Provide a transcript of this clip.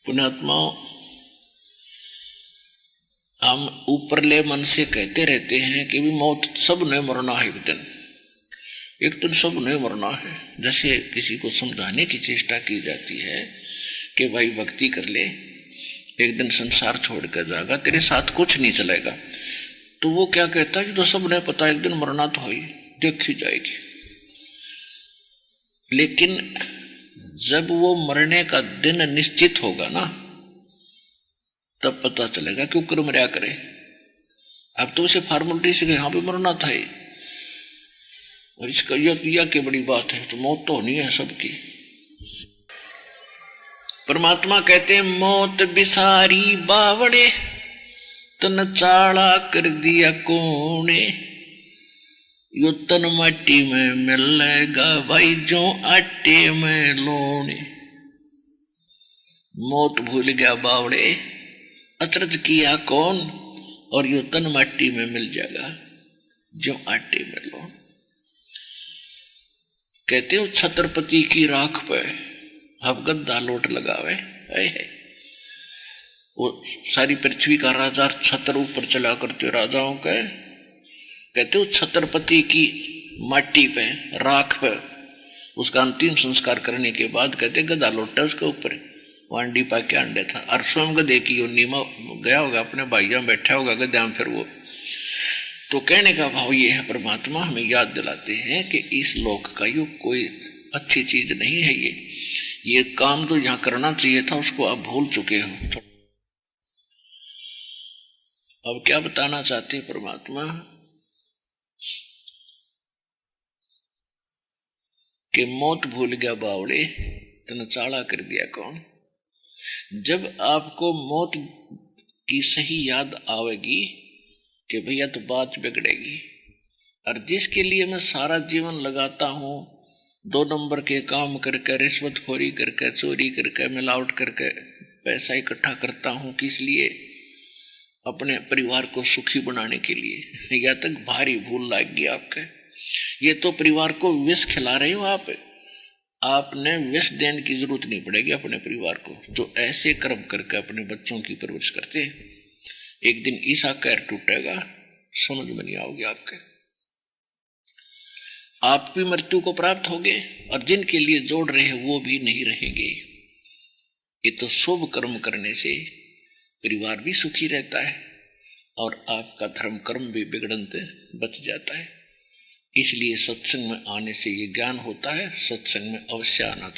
पुण्यात्माओं, हम ऊपरले मन से कहते रहते हैं कि भी मौत सब ने मरना है, एक दिन सब ने मरना है। जैसे किसी को समझाने की चेष्टा की जाती है कि भाई भक्ति कर ले, एक दिन संसार छोड़ कर जाएगा, तेरे साथ कुछ नहीं चलेगा। तो वो क्या कहता है, तो सब ने पता एक दिन मरना तो ही देखी जाएगी। लेकिन जब वो मरने का दिन निश्चित होगा ना, तब पता चलेगा क्यों कर मर्या करे। अब तो उसे फॉर्मेलिटी से यहां पे मरना था ही, और इसका यह की बड़ी बात है, तो मौत तो होनी है सबकी। परमात्मा कहते हैं मौत बिसारी बावड़े, तन चाड़ा कर दिया कोने, यो तन माटी में मिलेगा भाई जो आटे में लोने। मौत भूल गया बावड़े, अचरज किया कौन, और यो तन माटी में मिल जाएगा जो आटे में लोन। कहते हो छत्रपति की राख पे अब गद्दा लोट लगावे है। वो सारी पृथ्वी का राजा छत्र ऊपर चला करते राजाओं के, कहते हो छत्रपति की माटी पे राख पे उसका अंतिम संस्कार करने के बाद कहते गदा लोटा उसके ऊपर, वांडी पा के अंडे था, और स्वयं गधे की योनि में गया होगा, अपने भाइयों बैठा होगा गद्या में। फिर वो तो कहने का भाव ये है, परमात्मा हमें याद दिलाते हैं कि इस लोक का युग कोई अच्छी चीज नहीं है। ये काम तो यहां करना चाहिए था, उसको आप भूल चुके हो। अब क्या बताना चाहते हैं परमात्मा कि मौत भूल गया बावड़े, तन चाड़ा कर दिया कौन। जब आपको मौत की सही याद आवेगी कि भैया तो बात बिगड़ेगी, और जिसके लिए मैं सारा जीवन लगाता हूं, 2 नंबर के काम करके, रिश्वतखोरी करके, चोरी करके, मिलावट करके पैसा इकट्ठा करता हूं, किस लिए, अपने परिवार को सुखी बनाने के लिए, या तक भारी भूल लग गई आपके। ये तो परिवार को विष खिला रहे हो आप, आपने विष देने की जरूरत नहीं पड़ेगी अपने परिवार को। जो ऐसे कर्म करके अपने बच्चों की परवरिश करते हैं, एक दिन ईसा कैर टूटेगा, समझ में नहीं आओगे आपके। आप भी मृत्यु को प्राप्त होगे, और जिनके लिए जोड़ रहे हैं वो भी नहीं रहेंगे। ये तो शुभ कर्म करने से परिवार भी सुखी रहता है, और आपका धर्म कर्म भी बिगड़न से बच जाता है। इसलिए सत्संग में आने से ये ज्ञान होता है, सत्संग में अवश्य आना चाहिए।